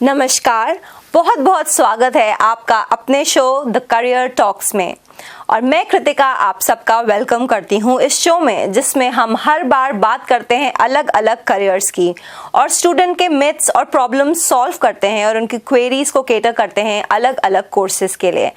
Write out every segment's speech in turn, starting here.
नमस्कार, बहुत बहुत स्वागत है आपका अपने शो द करियर टॉक्स में। और मैं कृतिका आप सबका वेलकम करती हूँ इस शो में, जिसमें हम हर बार बात करते हैं अलग अलग करियर्स की और स्टूडेंट के मिथ्स और प्रॉब्लम्स सॉल्व करते हैं और उनकी क्वेरीज को केटर करते हैं अलग अलग कोर्सेज के लिए।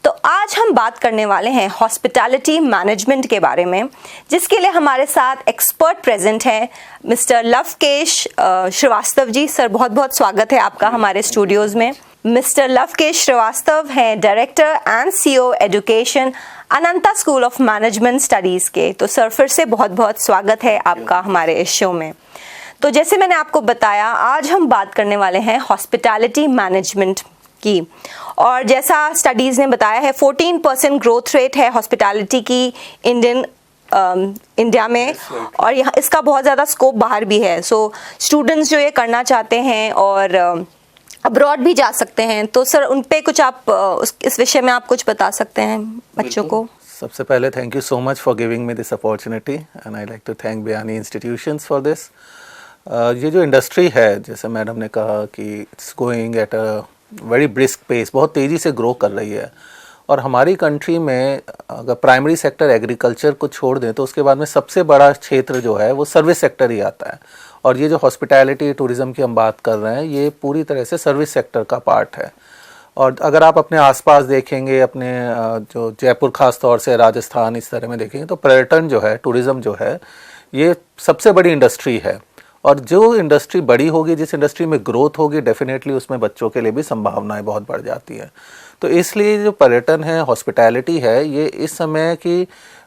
तो आज हम बात करने वाले हैं हॉस्पिटैलिटी मैनेजमेंट के बारे में, जिसके लिए हमारे साथ एक्सपर्ट प्रेजेंट हैं मिस्टर लवकेश श्रीवास्तव जी। सर बहुत बहुत स्वागत है आपका हमारे स्टूडियोज में। मिस्टर लवकेश श्रीवास्तव हैं director and CEO education Ananta school of management studies के। तो सर फिर से बहुत बहुत स्वागत है आपका हमारे इस शो में। तो जैसे मैंने आपको बताया, आज हम बात करने वाले हैं हॉस्पिटैलिटी मैनेजमेंट की, और जैसा स्टडीज ने बताया है 14% ग्रोथ रेट है हॉस्पिटैलिटी की इंडिया में, और यहाँ इसका बहुत ज़्यादा स्कोप बाहर भी है। सो स्टूडेंट्स जो ये करना चाहते हैं और अब्रॉड भी जा सकते हैं, तो सर उन पे कुछ आप इस विषय में आप कुछ बता सकते हैं बच्चों को। सबसे पहले thank you so much for giving me this opportunity and I like to thank Biyani institutions for this. ये जो इंडस्ट्री है, जैसे मैडम ने कहा कि it's going at a very brisk pace, बहुत तेज़ी से ग्रो कर रही है। और हमारी कंट्री में अगर प्राइमरी सेक्टर एग्रीकल्चर को छोड़ दें तो उसके बाद में सबसे बड़ा क्षेत्र जो है वो सर्विस सेक्टर ही आता है। और ये जो हॉस्पिटैलिटी टूरिज़्म की हम बात कर रहे हैं, ये पूरी तरह से सर्विस सेक्टर का पार्ट है। और अगर आप अपने आसपास देखेंगे, अपने जो जयपुर खास तौर से, राजस्थान, इस तरह में देखेंगे, तो पर्यटन जो है, टूरिज़्म जो है, ये सबसे बड़ी इंडस्ट्री है। और जो इंडस्ट्री बड़ी होगी, जिस इंडस्ट्री में ग्रोथ होगी, डेफिनेटली उसमें बच्चों के लिए भी संभावनाएं बहुत बढ़ जाती हैं। तो इसलिए जो पर्यटन है, हॉस्पिटैलिटी है, ये इस समय की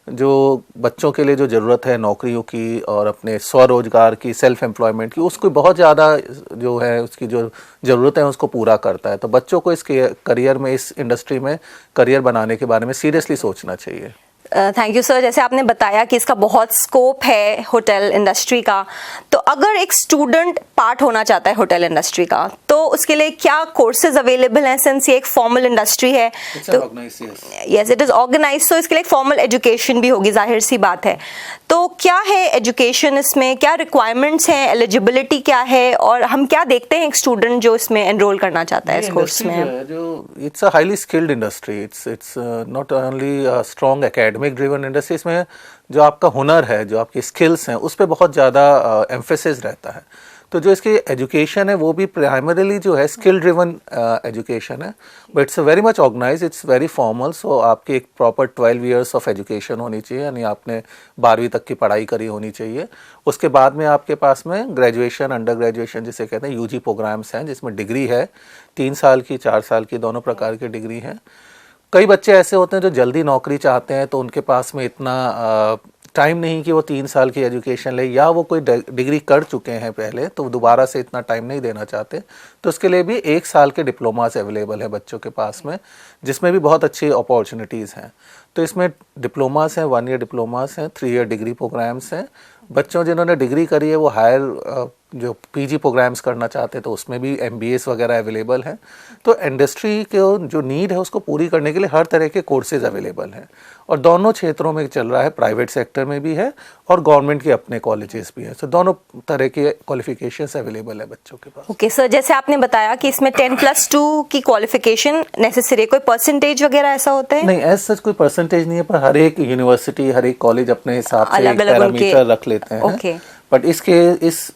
जो बच्चों के लिए जो ज़रूरत है नौकरियों की और अपने स्वरोजगार की, सेल्फ एम्प्लॉयमेंट की, उसको बहुत ज़्यादा जो है उसकी जो ज़रूरत है उसको पूरा करता है। तो बच्चों को इस करियर में, इस इंडस्ट्री में करियर बनाने के बारे में सीरियसली सोचना चाहिए। Thank you sir. जैसे आपने बताया कि इसका बहुत स्कोप है होटल इंडस्ट्री का, तो अगर एक स्टूडेंट पार्ट होना चाहता है होटल इंडस्ट्री का, तो उसके लिए क्या कोर्सेज अवेलेबल हैं? सिंस ये एक फॉर्मल इंडस्ट्री है, तो यस इट इज ऑर्गेनाइज, तो इसके लिए एक फॉर्मल एजुकेशन भी होगी, जाहिर सी बात है। तो क्या है एजुकेशन, इसमें क्या रिक्वायरमेंट्स हैं, एलिजिबिलिटी क्या है, और हम क्या देखते हैं एक स्टूडेंट जो इसमें एनरोल करना चाहता है इस कोर्स में? जो it's a highly skilled industry, it's not only a strong academic driven industry. इसमें जो आपका हुनर है, जो आपकी स्किल्स हैं, उस पर बहुत ज़्यादा एम्फेसिस रहता है। तो जो इसकी एजुकेशन है वो भी प्राइमरीली जो है स्किल ड्रिवन एजुकेशन है, but it's very much organise, it's very formal. So आपकी एक प्रॉपर 12 ईयर्स ऑफ एजुकेशन होनी चाहिए, यानी आपने 12वीं तक की पढ़ाई करी होनी चाहिए। उसके बाद में आपके पास में ग्रेजुएशन, अंडर ग्रेजुएशन जिसे कहते हैं, यूजी प्रोग्राम्स हैं, जिसमें डिग्री है 3 साल की, 4 साल की, दोनों प्रकार की डिग्री हैं। कई बच्चे ऐसे होते हैं जो जल्दी नौकरी चाहते हैं, तो उनके पास में इतना टाइम नहीं कि वो 3 साल की एजुकेशन ले, या वो कोई डिग्री कर चुके हैं पहले, तो दोबारा से इतना टाइम नहीं देना चाहते। तो उसके लिए भी 1 साल के डिप्लोमास अवेलेबल है बच्चों के पास में, जिसमें भी बहुत अच्छी अपॉर्चुनिटीज़ हैं। तो इसमें डिप्लोमास हैं, 1 ईयर डिप्लोमास हैं, 3 ईयर डिग्री प्रोग्राम्स हैं। बच्चों जिन्होंने डिग्री करी है वो हायर जो पीजी प्रोग्राम्स करना चाहते हैं, तो उसमें भी एमबीएस वगैरह अवेलेबल हैं। तो इंडस्ट्री के जो नीड है उसको पूरी करने के लिए हर तरह के कोर्सेज अवेलेबल हैं, और दोनों क्षेत्रों में चल रहा है, प्राइवेट सेक्टर में भी है और गवर्नमेंट के अपने कॉलेजेस भी हैं। तो दोनों तरह के क्वालिफिकेशंस अवेलेबल है बच्चों के पास। ओके सर, जैसे आपने बताया कि इसमें 10+2 की क्वालिफिकेशन नेसेसरी है, कोई परसेंटेज वगैरह ऐसा होता है? नहीं, ऐसा कोई परसेंटेज नहीं है, पर हर एक यूनिवर्सिटी, हर एक कॉलेज अपने हिसाब से पैरामीटर रख लेते हैं। ओके। बट इस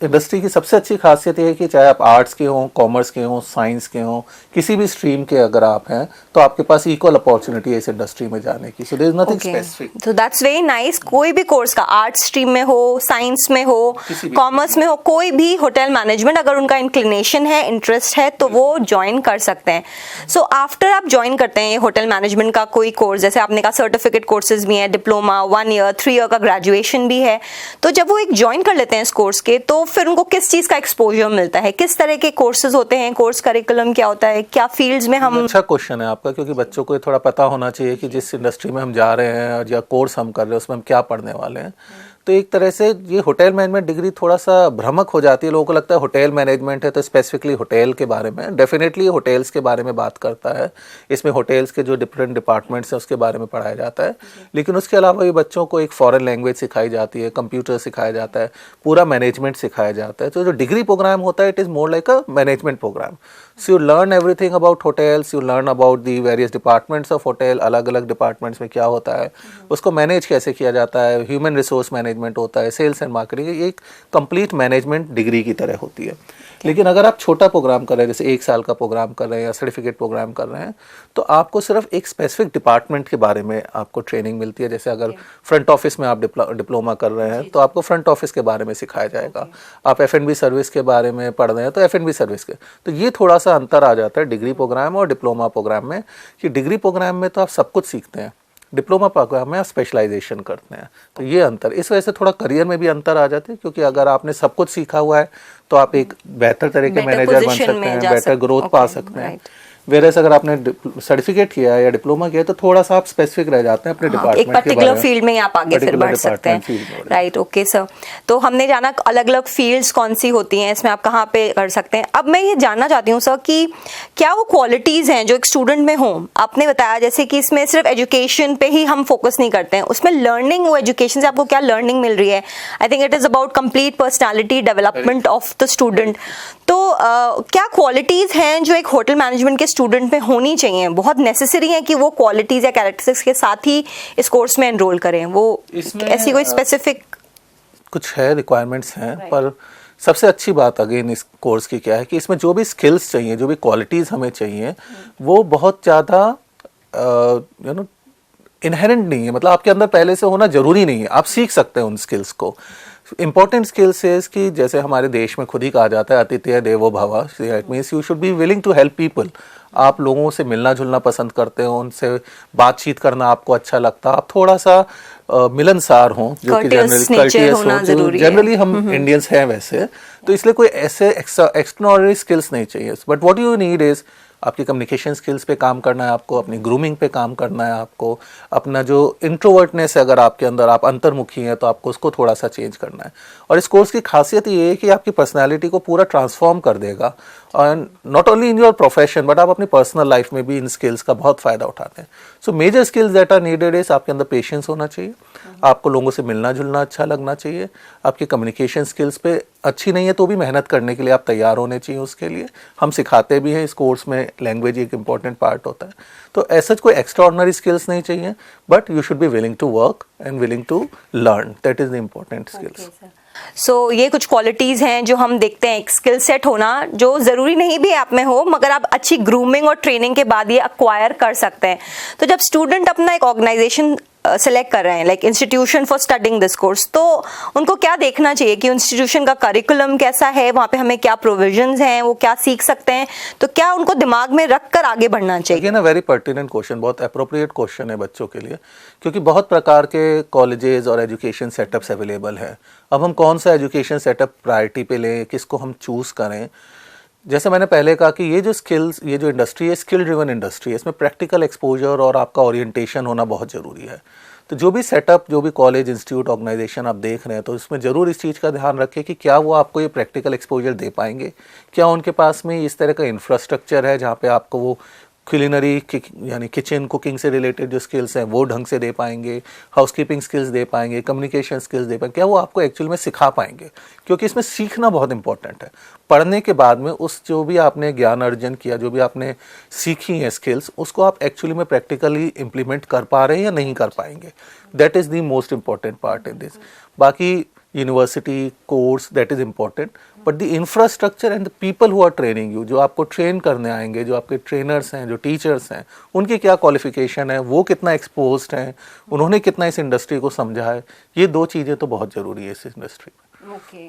इंडस्ट्री की सबसे अच्छी खासियत ये है कि चाहे आप आर्ट्स के हों, कॉमर्स के हों, साइंस के हों, किसी भी स्ट्रीम के अगर आप हैं, तो आपके पास इक्वल अपॉर्चुनिटी है इस इंडस्ट्री में जाने की। So there is nothing specific. So that's very nice. कोई भी कोर्स का, आर्ट्स स्ट्रीम में हो, साइंस में हो, कॉमर्स में हो, कोई भी होटल मैनेजमेंट अगर उनका इंक्लिनेशन है, इंटरेस्ट है, तो वो ज्वाइन कर सकते हैं। सो आफ्टर आप ज्वाइन करते हैं ये होटल मैनेजमेंट का कोई कोर्स, जैसे आपने कहा सर्टिफिकेट कोर्सेज भी हैं, डिप्लोमा, 1 ईयर, 3 ईयर का ग्रेजुएशन भी है, तो जब वो एक ज्वाइन कर लेते हैं इस कोर्स के, तो फिर उनको किस चीज का एक्सपोजर मिलता है? किस तरह के कोर्सेज होते हैं, कोर्स करिकुलम क्या होता है, क्या फील्ड्स में हम? अच्छा क्वेश्चन है आपका, क्योंकि बच्चों को थोड़ा पता होना चाहिए कि जिस इंडस्ट्री में हम जा रहे हैं या कोर्स हम कर रहे हैं उसमें हम क्या पढ़ने वाले हैं। तो एक तरह से ये होटल मैनेजमेंट डिग्री थोड़ा सा भ्रामक हो जाती है। लोगों को लगता है होटल मैनेजमेंट है तो स्पेसिफिकली होटल के बारे में, डेफिनेटली होटल्स के बारे में बात करता है। इसमें होटल्स के जो डिफरेंट डिपार्टमेंट्स हैं उसके बारे में पढ़ाया जाता है, लेकिन उसके अलावा ये बच्चों को एक फॉरेन लैंग्वेज सिखाई जाती है, कंप्यूटर सिखाया जाता है, पूरा मैनेजमेंट सिखाया जाता है। तो जो डिग्री प्रोग्राम होता है it is more like a management program. So you learn everything about hotels, you learn about the various departments of hotel, अलग अलग डिपार्टमेंट्स में क्या होता है, उसको मैनेज कैसे किया जाता है, ह्यूमन रिसोर्स मैनेजमेंट होता है, सेल्स एंड मार्केटिंग, ये एक कंप्लीट मैनेजमेंट डिग्री की तरह होती है। लेकिन अगर आप छोटा प्रोग्राम कर रहे हैं, जैसे 1 साल का प्रोग्राम कर रहे हैं या सर्टिफिकेट प्रोग्राम कर रहे हैं, तो आपको सिर्फ एक स्पेसिफिक डिपार्टमेंट के बारे में आपको ट्रेनिंग मिलती है। जैसे अगर फ्रंट ऑफिस में आप डिप्लोमा कर रहे हैं तो आपको फ्रंट ऑफिस के बारे में सिखाया जाएगा। आप F&B सर्विस के बारे में पढ़ रहे हैं तो F&B सर्विस के, तो ये थोड़ा सा अंतर आ जाता है डिग्री प्रोग्राम और डिप्लोमा प्रोग्राम में, कि डिग्री प्रोग्राम में तो आप सब कुछ सीखते हैं, डिप्लोमा प्रोग्राम में आप स्पेशलाइजेशन करते हैं। तो ये अंतर, इस वजह से थोड़ा करियर में भी अंतर आ जाते हैं, क्योंकि अगर आपने सब कुछ सीखा हुआ है तो आप एक बेहतर तरह के मैनेजर बन सकते हैं, बेहतर ग्रोथ पा सकते हैं। वेरस अगर आपने सर्टिफिकेट किया है या डिप्लोमा किया है तो थोड़ा सा आप स्पेसिफिक रह जाते हैं अपने डिपार्टमेंट एक पर्टिकुलर फील्ड में आप आगे फिर बढ़ सकते हैं। Right, okay sir. तो हमने जाना अलग अलग फील्ड्स कौन सी होती हैं, इसमें आप कहाँ पे कर सकते हैं। अब मैं ये जानना चाहती हूँ सर कि क्या वो क्वालिटीज़ हैं जो एक स्टूडेंट में हों। आपने बताया जैसे कि इसमें सिर्फ एजुकेशन पे ही हम फोकस नहीं करते हैं, उसमें लर्निंग, वो एजुकेशन से आपको क्या लर्निंग मिल रही है। I think it is about complete personality development of the student. तो क्या क्वालिटीज़ हैं जो एक होटल मैनेजमेंट के स्टूडेंट में होनी चाहिए, बहुत नेसेसरी है कि वो क्वालिटीज़ या कैरेक्टरिस्टिक्स के साथ ही इस कोर्स में एनरोल करें, वो ऐसी कोई स्पेसिफिक कुछ है रिक्वायरमेंट्स हैं? पर सबसे अच्छी बात अगेन इस कोर्स की क्या है कि इसमें जो भी स्किल्स चाहिए, जो भी क्वालिटीज़ हमें चाहिए, वो बहुत ज़्यादा यू नो इनहेरेंट नहीं है, मतलब आपके अंदर पहले से होना जरूरी नहीं है, आप सीख सकते हैं उन स्किल्स को। इंपॉर्टेंट स्किल्स है कि जैसे हमारे देश में खुद ही कहा जाता है अतिथि देवो भव, it means you should be willing to help people. आप लोगों से मिलना जुलना पसंद करते हो, उनसे बातचीत करना आपको अच्छा लगता है, आप थोड़ा सा मिलनसार हों, जो कि जनरली हम इंडियंस हैं वैसे, तो इसलिए कोई ऐसे एक्स्ट्राऑर्डिनरी स्किल्स नहीं चाहिए। But what you need is आपकी कम्युनिकेशन स्किल्स पे काम करना है, आपको अपनी ग्रूमिंग पे काम करना है, आपको अपना जो इंट्रोवर्टनेस है अगर आपके अंदर, आप अंतर्मुखी हैं तो आपको उसको थोड़ा सा चेंज करना है। और इस कोर्स की खासियत ये है कि आपकी पर्सनालिटी को पूरा ट्रांसफॉर्म कर देगा, और not only in your profession but आप अपनी पर्सनल लाइफ में भी इन स्किल्स का बहुत फ़ायदा उठाते हैं। So major skills that are needed is आपके अंदर पेशेंस होना चाहिए, आपको लोगों से मिलना जुलना अच्छा लगना चाहिए, आपकी कम्युनिकेशन स्किल्स पे अच्छी नहीं है तो भी मेहनत करने के लिए आप तैयार होने चाहिए। उसके लिए हम सिखाते भी हैं, इस कोर्स में लैंग्वेज एक इंपॉर्टेंट पार्ट होता है। तो ऐसा कोई एक्स्ट्राऑर्डिनरी स्किल्स नहीं चाहिए, but you should be willing to work and willing to learn, that is the important skills. So ये कुछ क्वालिटीज़ हैं जो हम देखते हैं, एक स्किल सेट होना जो ज़रूरी नहीं भी आप में हो, मगर आप अच्छी ग्रूमिंग और ट्रेनिंग के बाद ये अक्वायर कर सकते हैं। तो जब स्टूडेंट अपना एक ऑर्गेनाइजेशन सेलेक्ट कर रहे हैं, like institution for studying this course, तो उनको क्या देखना चाहिए कि इंस्टीट्यूशन का करिकुलम कैसा है, वहाँ पे हमें क्या प्रोविजंस हैं, वो क्या सीख सकते हैं, तो क्या उनको दिमाग में रख कर आगे बढ़ना चाहिए? ना वेरी पर्टिनेंट क्वेश्चन, बहुत अप्रोप्रिएट क्वेश्चन है बच्चों के लिए, क्योंकि बहुत प्रकार के कॉलेजेस और एजुकेशन सेटअप्स अवेलेबल है। अब हम कौन सा एजुकेशन सेटअप प्रायोरिटी पे लें, किसको हम चूज करें। जैसे मैंने पहले कहा कि ये जो स्किल्स, ये जो इंडस्ट्री है, स्किल ड्रिवन इंडस्ट्री है, इसमें प्रैक्टिकल एक्सपोजर और आपका ओरिएंटेशन होना बहुत ज़रूरी है। तो जो भी सेटअप, जो भी कॉलेज, इंस्टीट्यूट, ऑर्गेनाइजेशन आप देख रहे हैं, तो इसमें ज़रूर इस चीज़ का ध्यान रखें कि क्या वो आपको ये प्रैक्टिकल एक्सपोजर दे पाएंगे, क्या उनके पास में इस तरह का इंफ्रास्ट्रक्चर है जहाँ पे आपको वो क्लिनरी यानी किचन कुकिंग से रिलेटेड जो स्किल्स हैं वो ढंग से दे पाएंगे, हाउसकीपिंग स्किल्स दे पाएंगे, कम्युनिकेशन स्किल्स दे पाएंगे, क्या वो आपको एक्चुअल में सिखा पाएंगे। क्योंकि इसमें सीखना बहुत इंपॉर्टेंट है। पढ़ने के बाद में उस जो भी आपने ज्ञान अर्जन किया, जो भी आपने सीखी हैं स्किल्स, उसको आप एक्चुअली में प्रैक्टिकली इम्प्लीमेंट कर पा रहे हैं या नहीं कर पाएंगे, that is the most important part in this. बाकी university course that is important, but the infrastructure and the people who are training you, जो आपको ट्रेन करने आएंगे, जो आपके ट्रेनर्स हैं, जो टीचर्स हैं, उनकी क्या क्वालिफिकेशन है, वो कितना एक्सपोज्ड हैं, उन्होंने कितना इस इंडस्ट्री को समझा है, ये दो चीज़ें तो बहुत ज़रूरी है इस इंडस्ट्री में। ओके,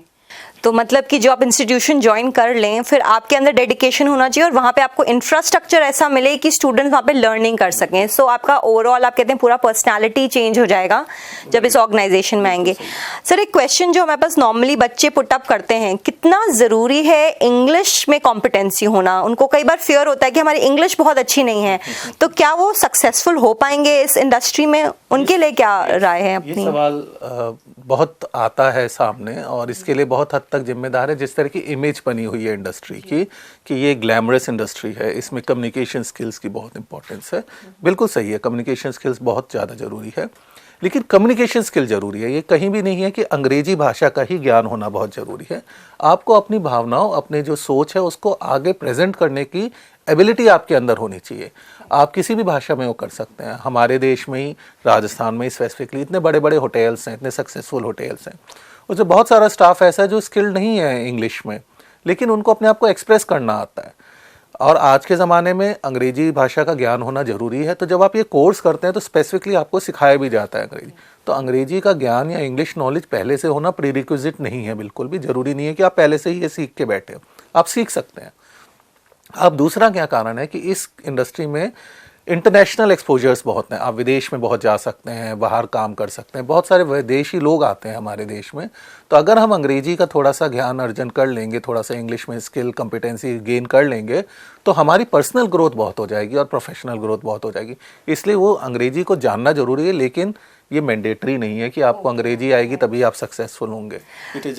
तो मतलब कि जो आप इंस्टीट्यूशन ज्वाइन कर लें, फिर आपके अंदर डेडिकेशन होना चाहिए और वहाँ पे आपको इंफ्रास्ट्रक्चर ऐसा मिले कि स्टूडेंट्स वहाँ पे लर्निंग कर सकें। सो आपका ओवरऑल आप कहते हैं पूरा पर्सनालिटी चेंज हो जाएगा जब इस ऑर्गेनाइजेशन में आएंगे। सर, एक क्वेश्चन जो हमारे पास नॉर्मली बच्चे पुटअप करते हैं, कितना ज़रूरी है इंग्लिश में कॉम्पिटेंसी होना? उनको कई बार फियर होता है कि हमारी इंग्लिश बहुत अच्छी नहीं है, तो क्या वो सक्सेसफुल हो पाएंगे इस इंडस्ट्री में? उनके लिए क्या राय है अपनी? ये सवाल बहुत आता है सामने, और इसके लिए बहुत हद तक जिम्मेदार है जिस तरह की इमेज बनी हुई है इंडस्ट्री की, कि ये ग्लैमरस इंडस्ट्री है, इसमें कम्युनिकेशन स्किल्स की बहुत इंपॉर्टेंस है। बिल्कुल सही है, कम्युनिकेशन स्किल्स बहुत ज़्यादा ज़रूरी है। लेकिन कम्युनिकेशन स्किल जरूरी है। ये कहीं भी नहीं है कि अंग्रेजी भाषा का ही ज्ञान होना बहुत जरूरी है। आपको अपनी भावनाओं, अपने जो सोच है उसको आगे प्रेजेंट करने की एबिलिटी आपके अंदर होनी चाहिए। आप किसी भी भाषा में वो कर सकते हैं। हमारे देश में ही, राजस्थान में ही स्पेसिफिकली इतने बड़े बड़े होटल्स हैं, इतने सक्सेसफुल होटल्स हैं, उसमें बहुत सारा स्टाफ ऐसा है जो स्किल्ड नहीं है इंग्लिश में, लेकिन उनको अपने आप को एक्सप्रेस करना आता है। और आज के ज़माने में अंग्रेजी भाषा का ज्ञान होना ज़रूरी है। तो जब आप ये कोर्स करते हैं तो स्पेसिफिकली आपको सिखाया भी जाता है अंग्रेजी। तो अंग्रेजी का ज्ञान या इंग्लिश नॉलेज पहले से होना प्रीरिक्विजिट नहीं है, बिल्कुल भी ज़रूरी नहीं है कि आप पहले से ही ये सीख के बैठे हो। आप सीख सकते हैं। अब दूसरा क्या कारण है कि इस इंडस्ट्री में इंटरनेशनल एक्सपोजर्स बहुत हैं। आप विदेश में बहुत जा सकते हैं, बाहर काम कर सकते हैं, बहुत सारे विदेशी लोग आते हैं हमारे देश में। तो अगर हम अंग्रेजी का थोड़ा सा ज्ञान अर्जन कर लेंगे, थोड़ा सा इंग्लिश में स्किल कॉम्पिटेंसी गेन कर लेंगे, तो हमारी पर्सनल ग्रोथ बहुत हो जाएगी और प्रोफेशनल ग्रोथ बहुत हो जाएगी। इसलिए वो अंग्रेजी को जानना जरूरी है, लेकिन ये मैंडेटरी नहीं है कि आपको अंग्रेजी आएगी तभी आप सक्सेसफुल होंगे।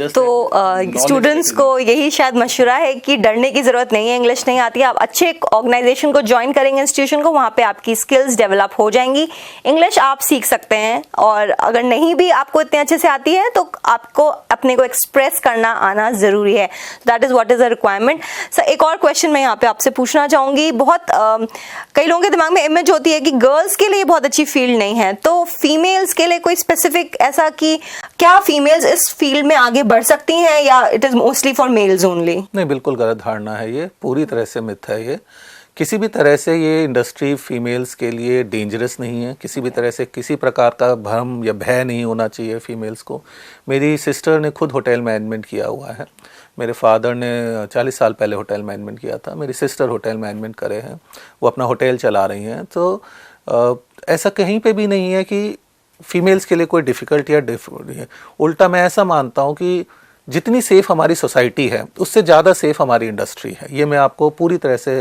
तो स्टूडेंट्स को यही शायद मशवरा है कि डरने की जरूरत नहीं है, इंग्लिश नहीं आती है, आप अच्छे ऑर्गेनाइजेशन को ज्वाइन करेंगे, इंस्टीट्यूशन को, वहाँ पे आपकी स्किल्स डेवलप हो जाएंगी, इंग्लिश आप सीख सकते हैं। और अगर नहीं भी आपको इतने अच्छे से आती है तो आपको अपने को एक्सप्रेस करना आना जरूरी है। That is what is a requirement. Sir, एक और क्वेश्चन मैं यहाँ पे आपसे पूछना चाहूंगी। बहुत कई लोगों के दिमाग में इमेज होती है कि गर्ल्स के लिए बहुत अच्छी फील्ड नहीं है, तो फीमेल्स के लिए कोई स्पेसिफिक ऐसा कि क्या फीमेल्स इस फील्ड में आगे बढ़ सकती हैं या it is mostly for mails only? नहीं, बिल्कुल गलत धारणा है, ये पूरी तरह से मिथ है। ये किसी भी तरह से ये इंडस्ट्री फीमेल्स के लिए डेंजरस नहीं है। किसी भी तरह से किसी प्रकार का भ्रम या भय नहीं होना चाहिए फीमेल्स को। मेरी सिस्टर ने खुद होटल मैनेजमेंट किया हुआ है। मेरे फादर ने 40 साल पहले होटल मैनेजमेंट किया था। मेरी सिस्टर होटल मैनेजमेंट करे हैं, वो अपना होटल चला रही हैं। तो ऐसा कहीं पे भी नहीं है कि फीमेल्स के लिए कोई डिफ़िकल्टी या डिफिकल्टी है। उल्टा मैं ऐसा मानता हूँ कि जितनी सेफ हमारी सोसाइटी है उससे ज़्यादा सेफ हमारी इंडस्ट्री है। ये मैं आपको पूरी तरह से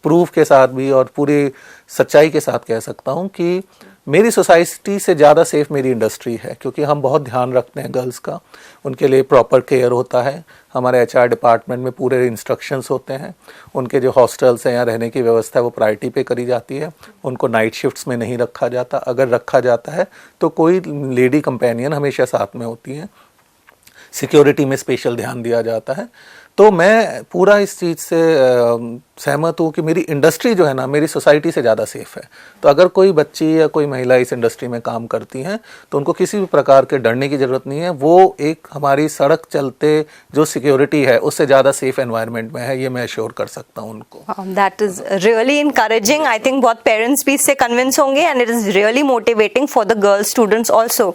प्रूफ के साथ भी और पूरी सच्चाई के साथ कह सकता हूँ कि मेरी सोसाइटी से ज़्यादा सेफ मेरी इंडस्ट्री है, क्योंकि हम बहुत ध्यान रखते हैं गर्ल्स का। उनके लिए प्रॉपर केयर होता है। हमारे HR डिपार्टमेंट में पूरे इंस्ट्रक्शंस होते हैं। उनके जो हॉस्टल्स हैं या रहने की व्यवस्था है वो प्रायोरिटी पे करी जाती है। उनको नाइट शिफ्ट्स में नहीं रखा जाता। अगर रखा जाता है तो कोई लेडी कंपेनियन हमेशा साथ में होती है। सिक्योरिटी में स्पेशल ध्यान दिया जाता है। तो मैं पूरा इस चीज़ से सहमत हूँ कि मेरी इंडस्ट्री जो है ना, मेरी सोसाइटी से ज़्यादा सेफ है। तो अगर कोई बच्ची या कोई महिला इस इंडस्ट्री में काम करती हैं तो उनको किसी भी प्रकार के डरने की ज़रूरत नहीं है। वो एक हमारी सड़क चलते जो सिक्योरिटी है उससे ज़्यादा सेफ एनवायरनमेंट में है, ये मैं एश्योर कर सकता हूँ उनको। That is really encouraging. I think बहुत पेरेंट्स भी इससे कन्विंस होंगे and it is really motivating for the girl students also.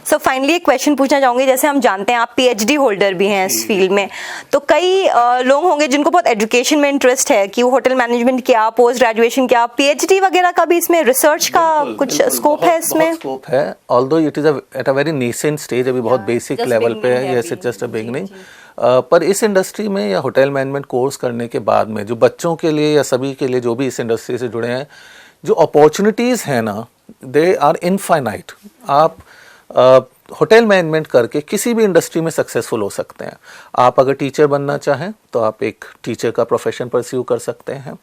So finally एक क्वेश्चन पूछना चाहूँगी। जैसे हम जानते हैं आप PhD होल्डर भी हैं इस फील्ड में, तो कई लोग होंगे जिनको बहुत एजुकेशन में इंटरेस्ट है कि वो होटल मैनेजमेंट किया, पोस्ट ग्रेजुएशन किया, PhD वगैरह का भी इसमें रिसर्च का कुछ स्कोप है इसमें? स्कोप है, although it is eight a very nascent stage, अभी बहुत बेसिक लेवल पे है। Yes, it's just a beginning. पर इस इंडस्ट्री में या होटल मैनेजमेंट कोर्स करने के बाद में जो बच्चों के लिए या सभी के लिए जो भी इस इंडस्ट्री से जुड़े हैं, जो अपॉर्चुनिटीज़ हैं ना, दे आर इनफाइनाइट। आप होटल मैनेजमेंट करके किसी भी इंडस्ट्री में सक्सेसफुल हो सकते हैं। आप अगर टीचर बनना चाहें तो आप एक टीचर का प्रोफेशन परस्यू कर सकते हैं।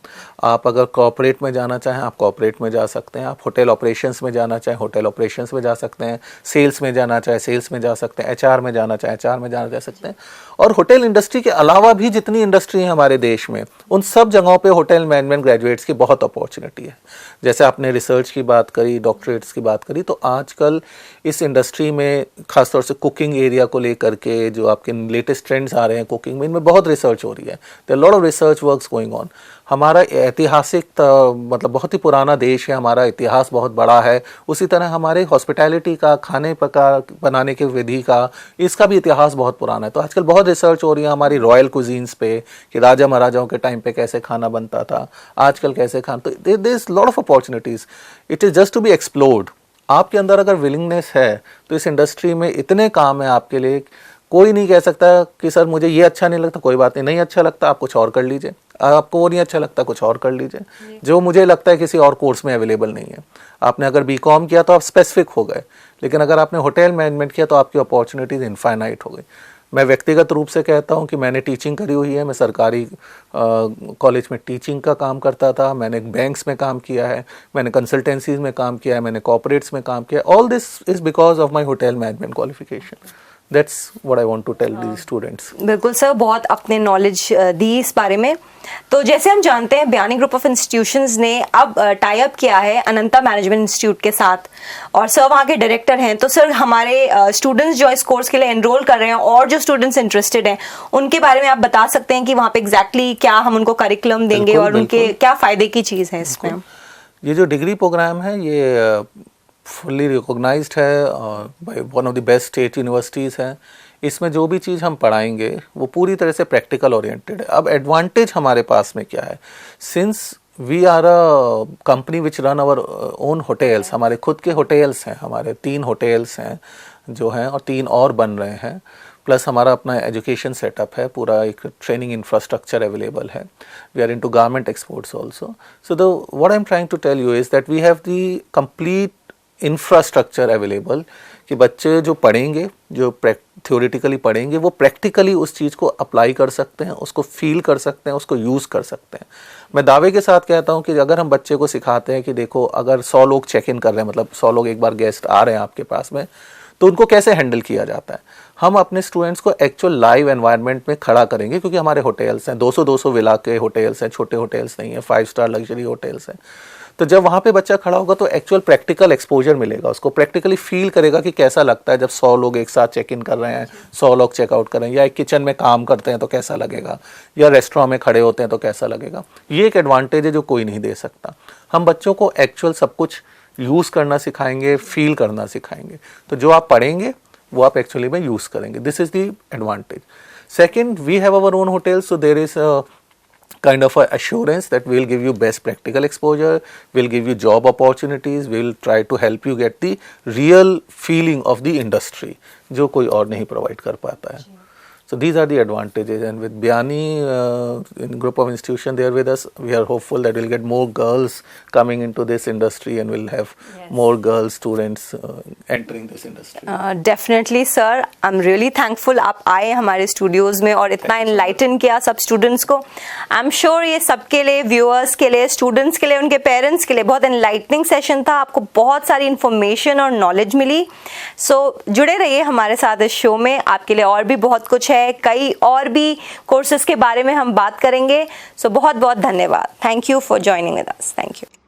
आप अगर कॉर्पोरेट में जाना चाहें आप कॉर्पोरेट में जा सकते हैं। आप होटल ऑपरेशंस में जाना चाहें होटल ऑपरेशंस में जा सकते हैं। सेल्स में जाना चाहें सेल्स में जा सकते हैं। HR में जाना चाहें HR में जा सकते हैं। और होटल इंडस्ट्री के अलावा भी जितनी इंडस्ट्री है हमारे देश में, उन सब जगहों पे होटल मैनेजमेंट ग्रेजुएट्स की बहुत अपॉर्चुनिटी है। जैसे आपने रिसर्च की बात करी, डॉक्टरेट्स की बात करी, तो आजकल इस इंडस्ट्री में खासतौर से कुकिंग एरिया को लेकर के जो आपके लेटेस्ट ट्रेंड्स आ रहे हैं कुकिंग में, इनमें बहुत रिसर्च हो रही है। There lot of research works going on. हमारा ऐतिहासिक मतलब बहुत ही पुराना देश है, हमारा इतिहास बहुत बड़ा है। उसी तरह हमारे हॉस्पिटैलिटी का, खाने पका बनाने की विधि का, इसका भी इतिहास बहुत पुराना है। तो आजकल बहुत रिसर्च हो रही है हमारी रॉयल कुजीन्स पे कि राजा महाराजाओं के टाइम पे कैसे खाना बनता था, आजकल कैसे खाना। तो there is lot of opportunities, it is just to be explored. आपके अंदर अगर विलिंगनेस है तो इस इंडस्ट्री में इतने काम है आपके लिए। कोई नहीं कह सकता कि सर मुझे ये अच्छा नहीं लगता, कोई बात नहीं, नहीं अच्छा लगता आप कुछ और कर लीजिए। आपको वो नहीं अच्छा लगता कुछ और कर लीजिए। जो मुझे लगता है किसी और कोर्स में अवेलेबल नहीं है। आपने अगर BCom किया तो आप स्पेसिफिक हो गए, लेकिन अगर आपने होटल मैनेजमेंट किया तो आपकी अपॉर्चुनिटीज इनफाइनाइट हो गई। मैं व्यक्तिगत रूप से कहता हूं कि मैंने टीचिंग करी हुई है, मैं सरकारी कॉलेज में टीचिंग का काम करता था, मैंने बैंक्स में काम किया है, मैंने कंसल्टेंसीज में काम किया है, मैंने कॉर्पोरेट्स में काम किया है। All this is because of my hotel management qualification. That's what I want to tell these students. बिल्कुल सर, बहुत अपने नॉलेज दी इस बारे में। तो जैसे हम जानते हैं बयानी ग्रुप ऑफ इंस्टीट्यूशंस ने अब टाई अप किया है अनंता मैनेजमेंट इंस्टीट्यूट के साथ, और सर वहाँ के डायरेक्टर हैं। तो सर हमारे स्टूडेंट्स जो इस कोर्स के लिए एनरोल कर रहे हैं और जो स्टूडेंट्स इंटरेस्टेड हैं उनके बारे में आप बता सकते हैं कि वहाँ पे एग्जैक्टली क्या हम उनको करिकुलम देंगे और उनके क्या फ़ायदे की चीज़ है इसमें? ये जो डिग्री प्रोग्राम है ये फुल्ली रिकॉग्नाइज्ड है by one of the best state universities हैं। इसमें जो भी चीज़ हम पढ़ाएंगे वो पूरी तरह से प्रैक्टिकल ओरिएंटेड है। अब एडवांटेज हमारे पास में क्या है, since we are a company which run our own hotels, हमारे खुद के होटल्स हैं, हमारे 3 होटल्स हैं जो हैं और 3 और बन रहे हैं, प्लस हमारा अपना एजुकेशन सेटअप है, पूरा एक ट्रेनिंग इंफ्रास्ट्रक्चर अवेलेबल है। We are into garment exports also. So the what I am trying to tell you is that we have the complete infrastructure available कि बच्चे जो पढ़ेंगे, जो थ्योरेटिकली पढ़ेंगे, वो प्रैक्टिकली उस चीज़ को अप्लाई कर सकते हैं, उसको फील कर सकते हैं, उसको यूज़ कर सकते हैं। मैं दावे के साथ कहता हूं कि अगर हम बच्चे को सिखाते हैं कि देखो अगर 100 लोग चेक इन कर रहे हैं, मतलब 100 लोग एक बार गेस्ट आ रहे हैं आपके पास में, तो उनको कैसे हैंडल किया जाता है, हम अपने स्टूडेंट्स को एक्चुअल लाइव एनवायरनमेंट में खड़ा करेंगे, क्योंकि हमारे होटल्स हैं 200-200 विला के होटल्स हैं, छोटे होटल्स नहीं है, 5 स्टार लग्जरी होटल्स हैं। तो जब वहाँ पे बच्चा खड़ा होगा तो एक्चुअल प्रैक्टिकल एक्सपोजर मिलेगा, उसको प्रैक्टिकली फील करेगा कि कैसा लगता है जब 100 लोग एक साथ चेक इन कर रहे हैं, 100 लोग चेकआउट कर रहे हैं, या एक किचन में काम करते हैं तो कैसा लगेगा, या रेस्टोरेंट में खड़े होते हैं तो कैसा लगेगा। ये एक एडवांटेज है जो कोई नहीं दे सकता। हम बच्चों को एक्चुअल सब कुछ यूज़ करना सिखाएंगे, फील करना सिखाएंगे, तो जो आप पढ़ेंगे वो आप एक्चुअली में यूज़ करेंगे। This is the advantage. Second, we have our own hotel, so there is kind of a assurance that we'll give you best practical exposure, we'll give you job opportunities, we'll try to help you get the real feeling of the industry जो कोई और नहीं provide कर पाता है। So these are the advantages, and with Biyani in group of institution there with us, we are hopeful that we'll get more girls coming into this industry and we'll have more girl students entering this industry. Definitely sir, I'm really thankful आप आए हमारे studios में और इतना enlighten किया सब students को। I'm sure ये सबके लिए, व्यूअर्स के लिए, स्टूडेंट्स के लिए, उनके पेरेंट्स के लिए बहुत enlightening सेशन था। आपको बहुत सारी इंफॉर्मेशन और नॉलेज मिली। सो जुड़े रहिए हमारे साथ इस शो में, आपके लिए और भी बहुत कुछ है, कई और भी कोर्सेज के बारे में हम बात करेंगे। सो बहुत बहुत धन्यवाद। Thank you for joining with us. Thank you.